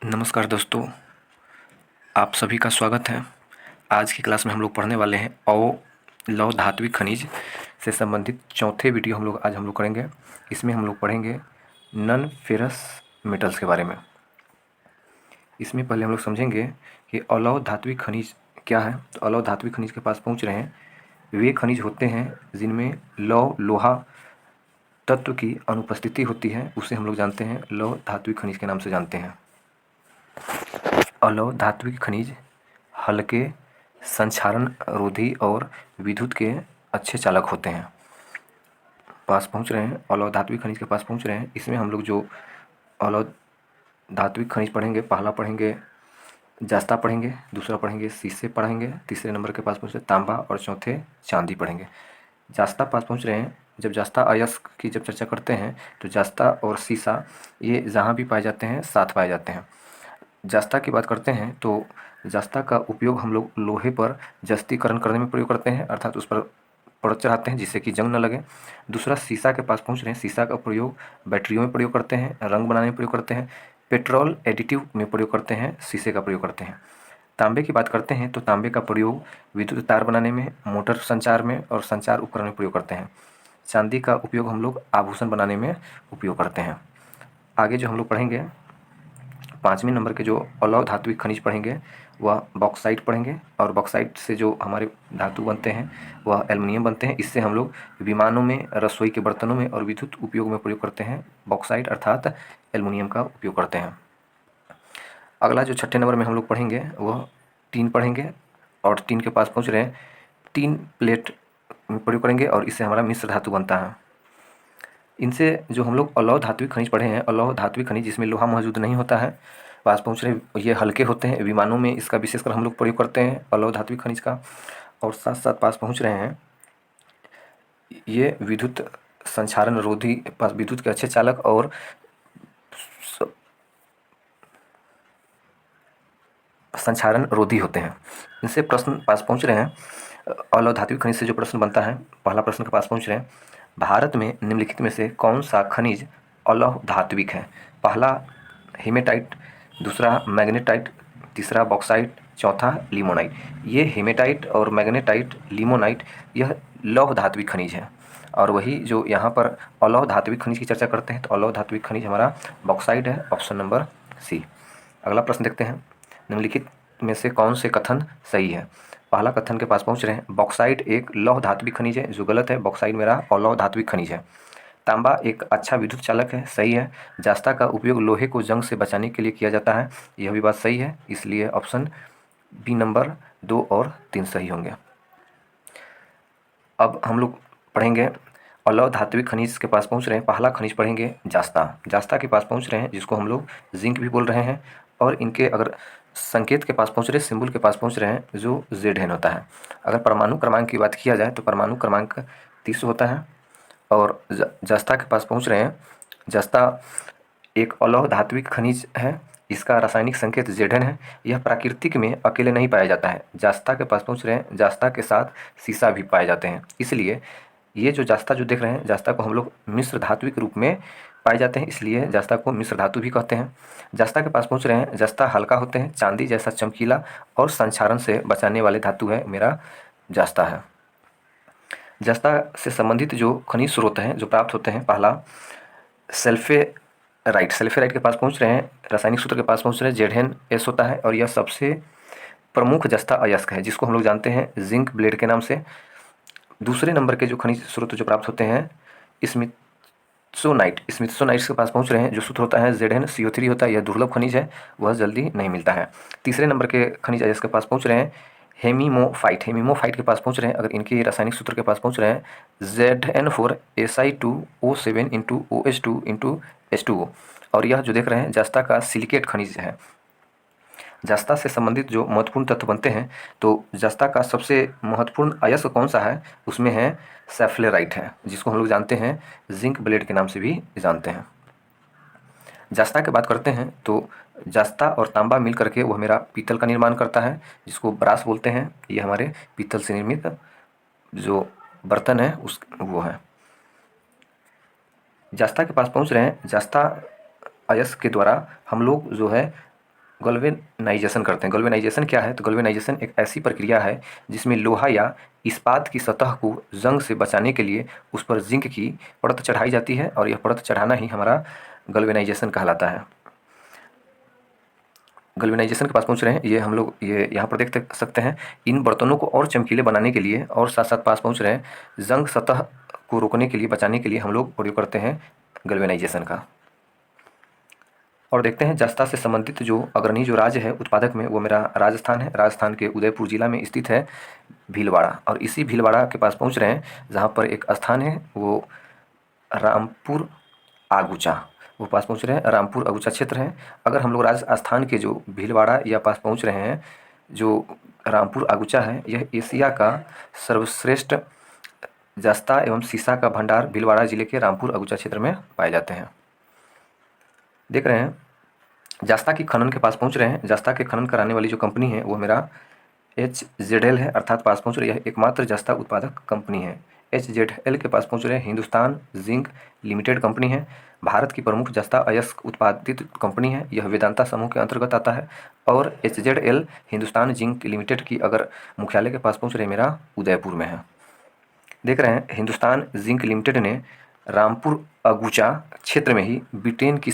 नमस्कार दोस्तों, आप सभी का स्वागत है। आज की क्लास में हम लोग पढ़ने वाले हैं लौह धात्विक खनिज से संबंधित चौथे वीडियो हम लोग करेंगे। इसमें हम लोग पढ़ेंगे नॉन फेरस मेटल्स के बारे में। इसमें पहले हम लोग समझेंगे कि अलौह धात्विक खनिज क्या है। तो अलौह धात्विक खनिज के पास पहुंच रहे हैं। वे खनिज होते हैं जिनमें लोहा तत्व की अनुपस्थिति होती है, उसे हम लोग जानते हैं लौह धात्विक खनिज के नाम से जानते हैं। अलौह धात्विक खनिज हल्के, संक्षारण रोधी और विद्युत के अच्छे चालक होते हैं। पास पहुंच रहे हैं, अलौह धात्विक खनिज के पास पहुंच रहे हैं। इसमें हम लोग जो अलौह धात्विक खनिज पढ़ेंगे, पहला पढ़ेंगे जस्ता पढ़ेंगे, दूसरा पढ़ेंगे शीशे पढ़ेंगे, तीसरे नंबर के पास पहुँचे तांबा और चौथे चांदी पढ़ेंगे। जस्ता पास पहुँच रहे हैं। जब जस्ता अयस्क की जब चर्चा करते हैं तो जस्ता और शीशा ये जहाँ भी पाए जाते हैं साथ पाए जाते हैं। जस्ता की बात करते हैं तो जस्ता का उपयोग हम लोग लोहे पर जस्तीकरण करने में प्रयोग करते हैं, अर्थात उस पर परत चढ़ाते हैं जिससे कि जंग न लगे। दूसरा शीशा के पास पहुंच रहे हैं। शीशा का प्रयोग बैटरियों में प्रयोग करते हैं, रंग बनाने में प्रयोग करते हैं, पेट्रोल एडिटिव में प्रयोग करते हैं, शीशे का प्रयोग करते हैं। तांबे की बात करते हैं तो तांबे का प्रयोग विद्युत तार बनाने में, मोटर संचार में और संचार उपकरण में प्रयोग करते हैं। चांदी का उपयोग हम लोग आभूषण बनाने में उपयोग करते हैं। आगे जो हम लोग पढ़ेंगे, 5वें नंबर के जो अलौह धात्विक खनिज पढ़ेंगे वह बॉक्साइट पढ़ेंगे। और बॉक्साइट से जो हमारे धातु बनते हैं वह एल्युमिनियम बनते हैं। इससे हम लोग विमानों में, रसोई के बर्तनों में और विद्युत उपयोग में प्रयोग करते हैं। बॉक्साइट अर्थात एल्युमिनियम का उपयोग करते हैं। अगला जो 6ठे नंबर में हम लोग पढ़ेंगे वह टीन पढ़ेंगे। और टीन के पास पहुँच रहे हैं। टीन प्लेट में प्रयोग करेंगे और इससे हमारा मिश्र धातु बनता है। इनसे जो हम लोग अलौह धात्विक खनिज पढ़े हैं, अलौह धात्विक खनिज जिसमें लोहा मौजूद नहीं होता है, पास पहुँच रहे हैं। ये हल्के होते हैं, विमानों में इसका विशेषकर हम लोग प्रयोग करते हैं अलौह धात्विक खनिज का। और साथ साथ पास पहुँच रहे हैं, ये विद्युत संचारण रोधी, पास विद्युत के अच्छे चालक और संचारण रोधी होते हैं। इनसे प्रश्न पास पहुँच रहे हैं। अलौह धात्विक खनिज से जो प्रश्न बनता है, पहला प्रश्न के पास पहुँच रहे हैं, भारत में निम्नलिखित में से कौन सा खनिज अलौह धात्विक है। पहला हेमेटाइट, दूसरा मैग्नेटाइट, तीसरा बॉक्साइट, चौथा लिमोनाइट। ये हेमेटाइट और मैग्नेटाइट, लिमोनाइट यह लौह धात्विक खनिज है। और वही जो यहाँ पर अलौह धात्विक खनिज की चर्चा करते हैं तो अलौह धात्विक खनिज हमारा बॉक्साइट है, ऑप्शन नंबर सी। अगला प्रश्न देखते हैं, निम्नलिखित में से कौन से कथन सही है। पहला कथन के पास पहुंच रहे हैं, बॉक्साइट एक लौह धात्विक खनिज है, जो गलत है। बॉक्साइट मेरा अलौह धात्विक खनिज है। तांबा एक अच्छा विद्युत चालक है, सही है। जस्ता का उपयोग लोहे को जंग से बचाने के लिए किया जाता है, यह भी बात सही है। इसलिए ऑप्शन बी नंबर 2 और 3 सही होंगे। अब हम लोग पढ़ेंगे अलौह धात्विक खनिज के पास पहुंच रहे हैं। पहला खनिज पढ़ेंगे जास्ता। जास्ता के पास पहुंच रहे हैं, जिसको हम लोग जिंक भी बोल रहे हैं। और इनके अगर संकेत के पास पहुंच रहे हैं, सिंबल के पास पहुंच रहे हैं, जो Zn होता है। अगर परमाणु क्रमांक की बात किया जाए तो परमाणु क्रमांक 30 होता है। और जस्ता के पास पहुंच रहे हैं। जस्ता एक अलौह धात्विक खनिज है, इसका रासायनिक संकेत Zn है। यह प्राकृतिक में अकेले नहीं पाया जाता है। जस्ता के पास पहुंच रहे हैं, जस्ता के साथ शीशा भी पाए जाते हैं। इसलिए ये जो जस्ता जो देख रहे हैं, जस्ता को हम लोग मिश्र धातु के रूप में पाए जाते हैं, इसलिए जस्ता को मिश्र धातु भी कहते हैं। जस्ता के पास पहुंच रहे हैं। जस्ता हल्का होते हैं, चांदी जैसा चमकीला और संक्षारण से बचाने वाले धातु है, मेरा जस्ता है। जस्ता से संबंधित जो खनिज स्रोत हैं जो प्राप्त होते हैं, पहला सल्फेराइट। सल्फेराइट के पास पहुंच रहे हैं, रासायनिक सूत्र के पास पहुंच रहे हैं, Zn होता है। और यह सबसे प्रमुख जस्ता अयस्क है, जिसको हम लोग जानते हैं जिंक ब्लेड के नाम से। दूसरे नंबर के जो खनिज स्रोत जो प्राप्त होते हैं, स्मिथसोनाइट। स्मिथसोनाइट के पास पहुंच रहे हैं, जो सूत्र होता है ZnCO3 होता है। यह दुर्लभ खनिज है, वह जल्दी नहीं मिलता है। तीसरे नंबर के खनिज अयस्क के पास पहुंच रहे हैं, हेमीमोफाइट। हेमीमोफाइट के पास पहुंच रहे हैं, अगर इनके रासायनिक सूत्र के पास पहुंच रहे हैं, Zn4Si2O7 OH2 और यह जो देख रहे हैं जस्ता का सिलिकेट खनिज है। जस्ता से संबंधित जो महत्वपूर्ण तत्व बनते हैं, तो जस्ता का सबसे महत्वपूर्ण अयस्क कौन सा है, उसमें है सल्फेराइट है, जिसको हम लोग जानते हैं जिंक ब्लेड के नाम से भी जानते हैं। जस्ता की बात करते हैं तो जस्ता और तांबा मिल करके वह मेरा पीतल का निर्माण करता है, जिसको ब्रास बोलते हैं। ये हमारे पीतल से निर्मित जो बर्तन है उस वो है। जस्ता के पास पहुंच रहे हैं। जस्ता अयस्क के द्वारा हम लोग जो है गैल्वेनाइजेशन करते हैं। गैल्वेनाइजेशन क्या है? तो गैल्वेनाइजेशन एक ऐसी प्रक्रिया है जिसमें लोहा या इस्पात की सतह को जंग से बचाने के लिए उस पर जिंक की परत चढ़ाई जाती है और यह परत चढ़ाना ही हमारा गैल्वेनाइजेशन कहलाता है। गैल्वेनाइजेशन के पास पहुंच रहे हैं, ये हम लोग ये यहाँ पर देख सकते हैं। इन बर्तनों को और चमकीले बनाने के लिए और साथ साथ पास पहुंच रहे हैं जंग सतह को रोकने के लिए, बचाने के लिए हम लोग प्रयोग करते हैं गैल्वेनाइजेशन का। और देखते हैं जस्ता से संबंधित जो अग्रणी जो राज्य है उत्पादक में, वो मेरा राजस्थान है। राजस्थान के उदयपुर जिला में स्थित है भीलवाड़ा, और इसी भीलवाड़ा के पास पहुंच रहे हैं जहाँ पर एक स्थान है वो रामपुर आगुचा, वो पास पहुंच रहे हैं। रामपुर आगुचा क्षेत्र है। अगर हम लोग राजस्थान के जो भीलवाड़ा या पास पहुंच रहे हैं, जो रामपुर आगुचा है, यह एशिया का सर्वश्रेष्ठ जस्ता एवं सीसा का भंडार भीलवाड़ा जिले के रामपुर आगुचा क्षेत्र में पाए जाते हैं। देख रहे हैं जस्ता की खनन के पास पहुंच रहे हैं। जस्ता के खनन कराने वाली जो कंपनी है वो मेरा HZL है, अर्थात पास पहुंच रही है एकमात्र जस्ता उत्पादक कंपनी है। HZL के पास पहुंच रहे हैं हिंदुस्तान जिंक लिमिटेड कंपनी है, भारत की प्रमुख जस्ता अयस्क उत्पादित कंपनी है। यह वेदांता समूह के अंतर्गत आता है। और HZL हिंदुस्तान जिंक लिमिटेड की अगर मुख्यालय के पास पहुंच रहे मेरा उदयपुर में है। देख रहे हैं हिंदुस्तान जिंक लिमिटेड ने रामपुर अगुचा क्षेत्र में ही ब्रिटेन की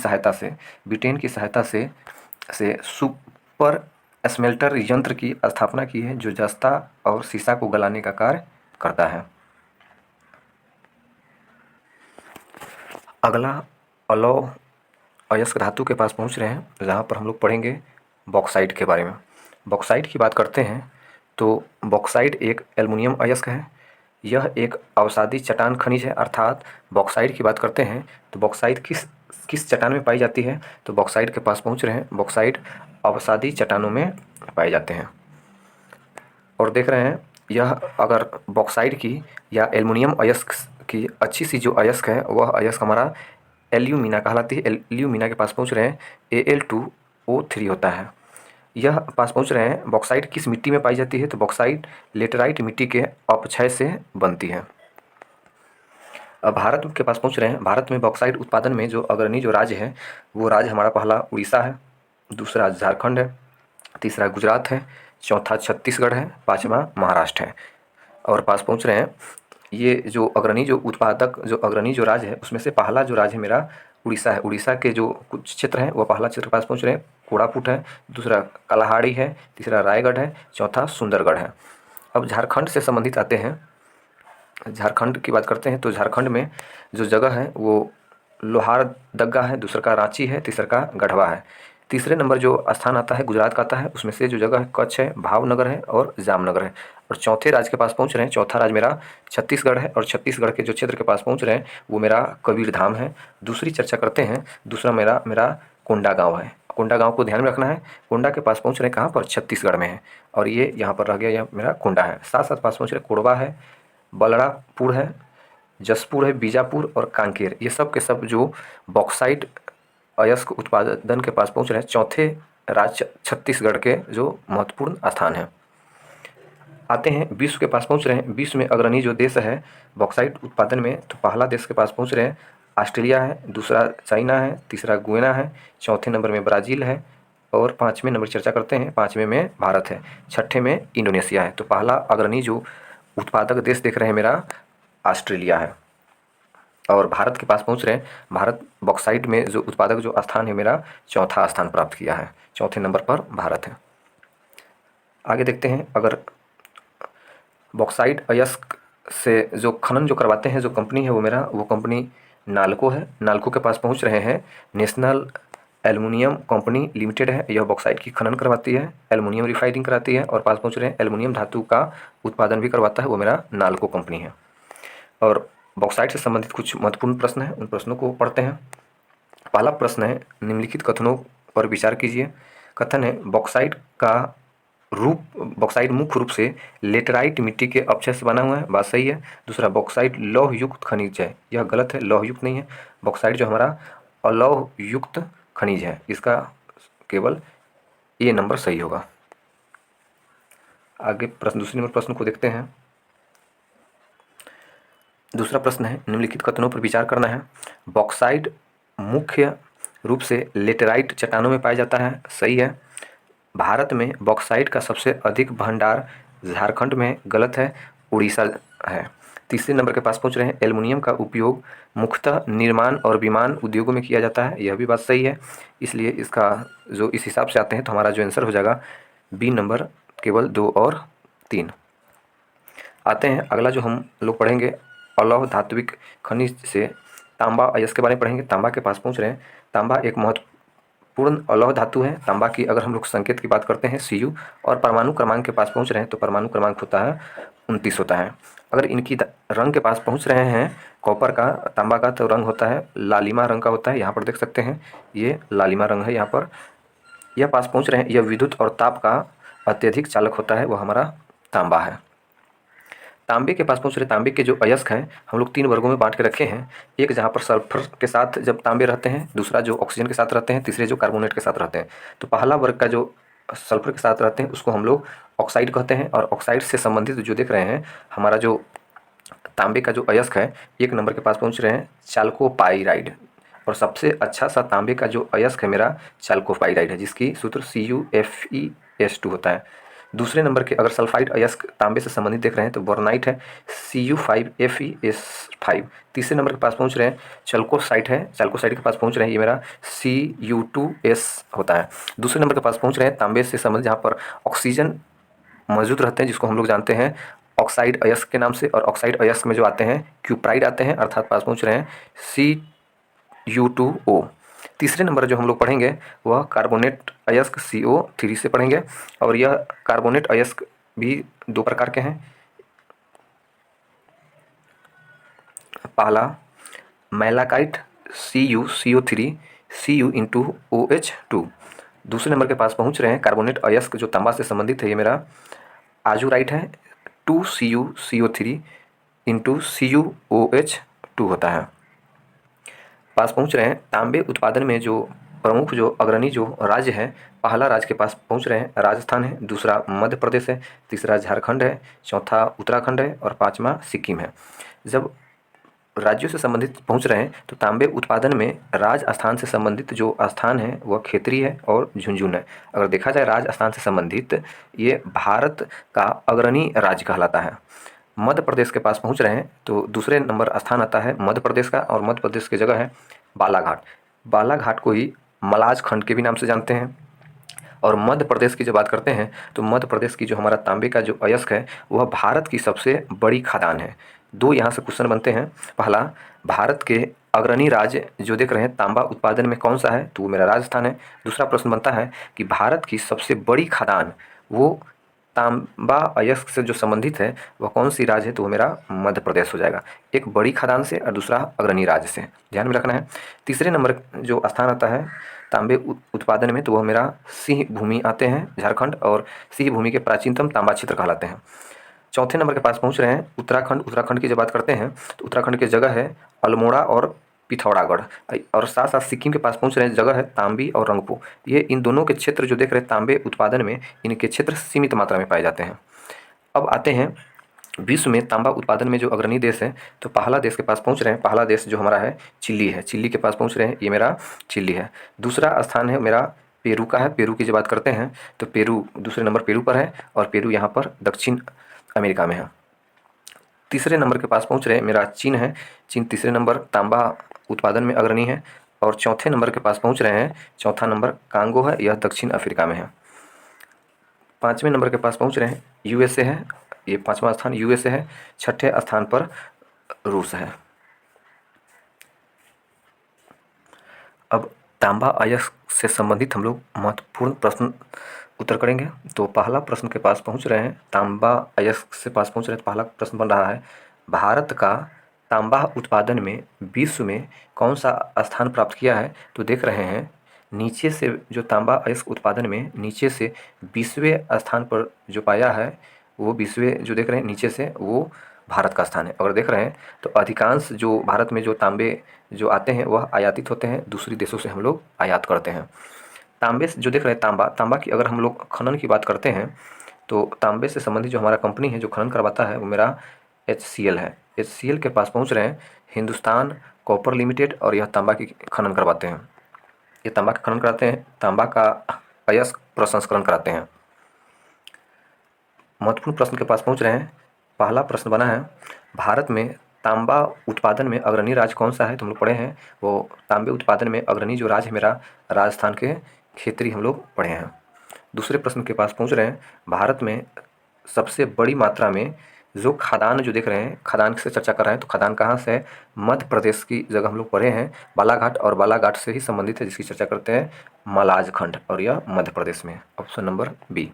सहायता से सुपर स्मेल्टर यंत्र की स्थापना की है जो जस्ता और सीसा को गलाने का कार्य करता है। अगला अलौह अयस्क धातु के पास पहुंच रहे हैं, जहाँ पर हम लोग पढ़ेंगे बॉक्साइट के बारे में। बॉक्साइट की बात करते हैं तो बॉक्साइट एक एल्युमिनियम अयस्क है। यह एक अवसादी चट्टान खनिज है, अर्थात बॉक्साइट की बात करते हैं तो बॉक्साइट किस चट्टान में पाई जाती है? तो बॉक्साइट के पास पहुंच रहे हैं, बॉक्साइट अवसादी चट्टानों में पाए जाते हैं। और देख रहे हैं यह अगर बॉक्साइट की या एल्युमिनियम अयस्क की अच्छी सी जो अयस्क है वह अयस्क हमारा एल्यूमिना कहलाती है। एल्यूमिना के पास पहुंच रहे हैं Al2O3 होता है। यह पास पहुंच रहे हैं बॉक्साइट किस मिट्टी में पाई जाती है? तो बॉक्साइट लेटराइट मिट्टी के अपक्षय से बनती है। अब भारत के पास पहुंच रहे हैं। भारत में बॉक्साइट उत्पादन में जो अग्रणी जो राज्य है वो राज्य हमारा पहला उड़ीसा है, दूसरा झारखंड है, तीसरा गुजरात है, चौथा छत्तीसगढ़ है, पाँचवा महाराष्ट्र है। और पास पहुंच रहे हैं ये जो अग्रणी जो उत्पादक जो अग्रणी जो राज्य है उसमें से पहला जो राज्य है मेरा उड़ीसा है। उड़ीसा के जो कुछ क्षेत्र हैं वह पहला क्षेत्र के पास पहुंच रहे हैं कोड़ापुट है, दूसरा कलाहाड़ी है, तीसरा रायगढ़ है, चौथा सुंदरगढ़ है। अब झारखंड से संबंधित आते हैं। झारखंड की बात करते हैं तो झारखंड में जो जगह है वो लोहारदग्गा है, दूसरा का रांची है, तीसरा का गढ़वा है। तीसरे नंबर जो स्थान आता है गुजरात का आता है, उसमें से जो जगह है कच्छ है, भावनगर है और जामनगर है। और चौथे राज्य के पास पहुंच रहे हैं, चौथा राज्य मेरा छत्तीसगढ़ है, और छत्तीसगढ़ के जो क्षेत्र के पास पहुंच रहे हैं वो मेरा कबीरधाम है। दूसरी चर्चा करते हैं, दूसरा मेरा कोंडा गाँव है। कोंडा गाँव को ध्यान में रखना है। कोंडा के पास पहुंच रहे हैं कहाँ पर? छत्तीसगढ़ में है, और ये यहाँ पर रह गया, यह मेरा कोंडा है। साथ साथ पास पहुंच रहे कोरबा है, बलरापुर है, जसपुर है, बीजापुर और कांकेर, ये सब के सब जो बॉक्साइट अयस्क उत्पादन के पास पहुंच रहे हैं चौथे राज्य छत्तीसगढ़ के जो महत्वपूर्ण स्थान हैं। आते हैं विश्व के पास पहुंच रहे हैं। विश्व में अग्रणी जो देश है बॉक्साइट उत्पादन में, तो पहला देश के पास पहुंच रहे हैं ऑस्ट्रेलिया है, दूसरा चाइना है, तीसरा गुयाना है, चौथे नंबर में ब्राज़ील है, और पाँचवें नंबर चर्चा करते हैं, पाँचवें में भारत है, छठे में इंडोनेशिया है। तो पहला अग्रणी जो उत्पादक देश देख रहे हैं मेरा ऑस्ट्रेलिया है। और भारत के पास पहुंच रहे हैं, भारत बॉक्साइट में जो उत्पादक जो स्थान है मेरा चौथा स्थान प्राप्त किया है, चौथे नंबर पर भारत है। आगे देखते हैं, अगर बॉक्साइट अयस्क से जो खनन जो करवाते हैं जो कंपनी है वो कंपनी नालको है। नालको के पास पहुंच रहे हैं, नेशनल एल्युमिनियम कंपनी लिमिटेड है। यह बॉक्साइट की खनन करवाती है, एल्युमिनियम रिफाइनिंग कराती है, और पास पहुंच रहे हैं एल्युमिनियम धातु का उत्पादन भी करवाता है, वो मेरा नालको कंपनी है। और बॉक्साइट से संबंधित कुछ महत्वपूर्ण प्रश्न हैं, उन प्रश्नों को पढ़ते हैं। पहला प्रश्न है, निम्नलिखित कथनों पर विचार कीजिए। कथन है बॉक्साइट मुख्य रूप से लेटराइट मिट्टी के अपक्षय से बना हुआ है, बात सही है। दूसरा, बॉक्साइट लौह युक्त खनिज है, यह गलत है, लौह युक्त नहीं है। बॉक्साइट जो हमारा अलौह युक्त खनिज है, इसका केवल ए नंबर सही होगा। आगे दूसरे नंबर प्रश्न को देखते हैं। दूसरा प्रश्न है, निम्नलिखित कथनों पर विचार करना है। बॉक्साइट मुख्य रूप से लेटेराइट चट्टानों में पाया जाता है, सही है। भारत में बॉक्साइट का सबसे अधिक भंडार झारखंड में गलत है, उड़ीसा है। तीसरे नंबर के पास पहुंच रहे हैं, एल्युमिनियम का उपयोग मुख्यतः निर्माण और विमान उद्योगों में किया जाता है, यह भी बात सही है। इसलिए इसका जो इस हिसाब से आते हैं तो हमारा जो आंसर हो जाएगा बी नंबर, केवल 2 और 3। आते हैं अगला जो हम लोग पढ़ेंगे, अलौह धात्विक खनिज से तांबा अयस्क के बारे में पढ़ेंगे। तांबा के पास पहुंच रहे हैं। तांबा एक महत्वपूर्ण अलौह धातु है। तांबा की अगर हम लोग संकेत की बात करते हैं Cu, और परमाणु क्रमांक के पास पहुंच रहे हैं तो परमाणु क्रमांक होता है 29 होता है। अगर इनकी रंग के पास पहुंच रहे हैं कॉपर का, तांबा का, तो रंग होता है लालिमा रंग का होता है। यहाँ पर देख सकते हैं ये लालिमा रंग है। यहाँ पर यह पास पहुंच रहे हैं, यह विद्युत और ताप का अत्यधिक चालक होता है, वह हमारा तांबा है। तांबे के पास पहुंच रहे, तांबे के जो अयस्क हैं हम लोग 3 वर्गों में बांट के रखे हैं। एक जहाँ पर सल्फर के साथ जब तांबे रहते हैं, दूसरा जो ऑक्सीजन के साथ रहते हैं, तीसरे जो कार्बोनेट के साथ रहते हैं। तो पहला वर्ग का जो सल्फर के साथ रहते हैं उसको हम लोग ऑक्साइड कहते हैं, और ऑक्साइड से संबंधित जो देख रहे हैं हमारा जो तांबे का जो अयस्क है 1 नंबर के पास पहुंच रहे हैं चाल्कोपाइराइड। और सबसे अच्छा सा तांबे का जो अयस्क है मेरा चाल्कोपाइराइड है, जिसकी सूत्र CuFeS2 होता है। दूसरे नंबर के अगर सल्फाइड अयस्क तांबे से संबंधित देख रहे हैं तो बोर्नाइट है, Cu5FeS5। तीसरे नंबर के पास पहुंच रहे हैं चल्कोसाइट है, चल्कोसाइट के पास पहुंच रहे हैं, ये मेरा Cu2S होता है। दूसरे नंबर के पास पहुंच रहे हैं तांबे से संबंधित जहाँ पर ऑक्सीजन मौजूद रहते हैं, जिसको हम लोग जानते हैं ऑक्साइड अयस्क के नाम से। और ऑक्साइड अयस्क में जो आते हैं क्यूप्राइड आते हैं, अर्थात पास पहुंच रहे हैं Cu2O। तीसरे नंबर जो हम लोग पढ़ेंगे वह कार्बोनेट अयस्क CO3 से पढ़ेंगे। और यह कार्बोनेट अयस्क भी 2 प्रकार के हैं। पहला मैलाकाइट CuCO3 Cu(OH2)। दूसरे नंबर के पास पहुंच रहे हैं कार्बोनेट अयस्क जो तांबा से संबंधित है, ये मेरा आजुराइट है, 2CuCO3 Cu(OH2) होता है। पास पहुंच रहे हैं तांबे उत्पादन में जो प्रमुख जो अग्रणी जो राज्य है, पहला राज्य के पास पहुंच रहे हैं राजस्थान है, दूसरा मध्य प्रदेश है, तीसरा झारखंड है, चौथा उत्तराखंड है और 5वां सिक्किम है। जब राज्यों से संबंधित पहुंच रहे हैं तो तांबे उत्पादन में राजस्थान से संबंधित जो स्थान है वह खेतरी है और झुंझुनू है। अगर देखा जाए राजस्थान से संबंधित, ये भारत का अग्रणी राज्य कहलाता है। मध्य प्रदेश के पास पहुंच रहे हैं तो दूसरे नंबर स्थान आता है मध्य प्रदेश का, और मध्य प्रदेश की जगह है बालाघाट। बालाघाट को ही मलाज खंड के भी नाम से जानते हैं। और मध्य प्रदेश की जब बात करते हैं तो मध्य प्रदेश की जो हमारा तांबे का जो अयस्क है वह भारत की सबसे बड़ी खदान है। 2 यहाँ से क्वेश्चन बनते हैं। पहला, भारत के अग्रणी राज्य जो देख रहे हैं तांबा उत्पादन में कौन सा है, तो वो मेरा राजस्थान है। दूसरा प्रश्न बनता है कि भारत की सबसे बड़ी खदान वो तांबा अयस्क से जो संबंधित है वह कौन सी राज्य है, तो वो मेरा मध्य प्रदेश हो जाएगा। एक बड़ी खदान से और दूसरा अग्रणी राज्य से, ध्यान में रखना है। तीसरे नंबर जो स्थान आता है तांबे उत्पादन में तो वह मेरा सिंह भूमि आते हैं झारखंड, और सिंह भूमि के प्राचीनतम तांबा क्षेत्र कहलाते हैं। चौथे नंबर के पास पहुंच रहे हैं उत्तराखंड। उत्तराखंड की जब बात करते हैं तो उत्तराखंड की जगह है अल्मोड़ा और पिथौरागढ़, और साथ साथ सिक्किम के पास पहुंच रहे हैं जगह है तांबी और रंगपो। ये इन दोनों के क्षेत्र जो देख रहे हैं तांबे उत्पादन में, इनके क्षेत्र सीमित मात्रा में पाए जाते हैं। अब आते हैं विश्व में तांबा उत्पादन में जो अग्रणी देश है, तो पहला देश के पास पहुंच रहे हैं। पहला देश जो हमारा है चिली है, चिली के पास पहुंच रहे हैं, ये मेरा चिली है। दूसरा स्थान है मेरा पेरू का है। पेरू की जब बात करते हैं तो पेरू दूसरे नंबर पेरू पर है, और पेरू यहाँ पर दक्षिण अमेरिका में है। तीसरे नंबर के पास पहुंच रहे हैं मेरा चीन है। चीन तीसरे नंबर तांबा उत्पादन में अग्रणी है। और चौथे नंबर के पास पहुंच रहे हैं, चौथा नंबर कांगो है, यह दक्षिण अफ्रीका में है। 5वें नंबर के पास पहुंच रहे हैं USA है, ये 5वां स्थान USA है। छठे स्थान पर रूस है। अब तांबा अयस्क से संबंधित हम लोग महत्वपूर्ण प्रश्न उत्तर करेंगे। तो पहला प्रश्न के पास पहुंच रहे हैं, तांबा अयस्क से पास पहुंच रहे हैं, तो पहला प्रश्न बन रहा है, भारत का तांबा उत्पादन में विश्व में कौन सा स्थान प्राप्त किया है। तो देख रहे हैं नीचे से जो तांबा अयस्क उत्पादन में नीचे से 20वें स्थान पर जो पाया है, वो 20वें जो देख रहे हैं नीचे से, वो भारत का स्थान है। अगर देख रहे हैं तो अधिकांश जो भारत में जो तांबे जो आते हैं वह आयातित होते हैं, दूसरी देशों से हम लोग आयात करते हैं। तांबे से जो देख रहे हैं तांबा की अगर हम लोग खनन की बात करते हैं तो तांबे से संबंधित जो हमारा कंपनी है जो खनन करवाता है वो मेरा HCL है। HCL के पास पहुंच रहे हैं हिंदुस्तान कॉपर लिमिटेड, और यह तांबा की खनन करवाते हैं। ये तांबा का खनन कराते हैं। तांबा का अयस्क प्रसंस्करण कराते हैं। महत्वपूर्ण प्रश्न के पास पहुँच रहे हैं। पहला प्रश्न बना है, भारत में तांबा उत्पादन में अग्रणी राज्य कौन सा है? तो हम लोग पढ़े हैं वो तांबे उत्पादन में अग्रणी जो राज्य है मेरा राजस्थान के खेतरी हम लोग पढ़े हैं। दूसरे प्रश्न के पास पहुँच रहे हैं, भारत में सबसे बड़ी मात्रा में जो खदान जो देख रहे हैं, खदान से चर्चा कर रहे हैं, तो खदान कहाँ से है? मध्य प्रदेश की जगह हम लोग पढ़े हैं बालाघाट, और बालाघाट से ही संबंधित है जिसकी चर्चा करते हैं मलाज खंड, और यह मध्य प्रदेश में। Option number B.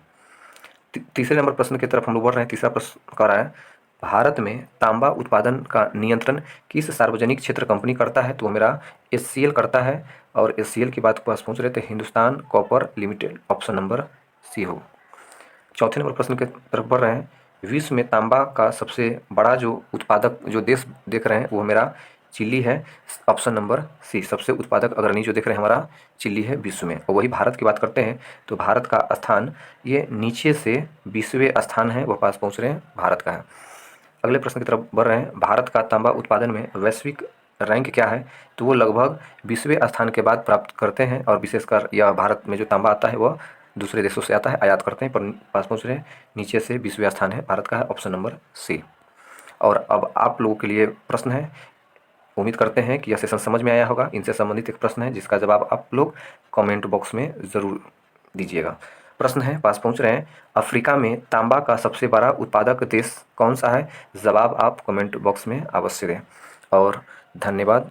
तीसरे नंबर प्रश्न की तरफ हम लोग बढ़ रहे हैं। तीसरा प्रश्न कह रहा है, भारत में तांबा उत्पादन का नियंत्रण किस सार्वजनिक क्षेत्र कंपनी करता है? तो वो मेरा HCL करता है, और HCL की बात के पास पहुँच रहे थे Hindustan Copper Limited. Option number C हो। चौथे नंबर प्रश्न की तरफ बढ़ रहे हैं, विश्व में तांबा का सबसे बड़ा जो उत्पादक जो देश देख रहे हैं वो मेरा चिली है। ऑप्शन नंबर सी, सबसे उत्पादक अग्रणी जो देख रहे हैं हमारा चिली है विश्व में। और वही भारत की बात करते हैं तो भारत का स्थान ये नीचे से 20वें स्थान है, वह पास पहुँच रहे हैं भारत का है। अगले प्रश्न की तरफ बढ़ रहे हैं, भारत का तांबा उत्पादन में वैश्विक रैंक क्या है? तो वो लगभग 20वें स्थान के बाद प्राप्त करते हैं, और विशेषकर यह भारत में जो तांबा आता है वह दूसरे देशों से आता है, आयात करते हैं, पर पास पहुँच रहे हैं नीचे से 20वें स्थान है भारत का है। Option number C. और अब आप लोगों के लिए प्रश्न है, उम्मीद करते हैं कि यह सेशन समझ में आया होगा। इनसे संबंधित एक प्रश्न है जिसका जवाब आप लोग कमेंट बॉक्स में ज़रूर दीजिएगा। प्रश्न है, पास पहुंच रहे हैं, अफ्रीका में तांबा का सबसे बड़ा उत्पादक देश कौन सा है? जवाब आप कमेंट बॉक्स में अवश्य दें। और धन्यवाद।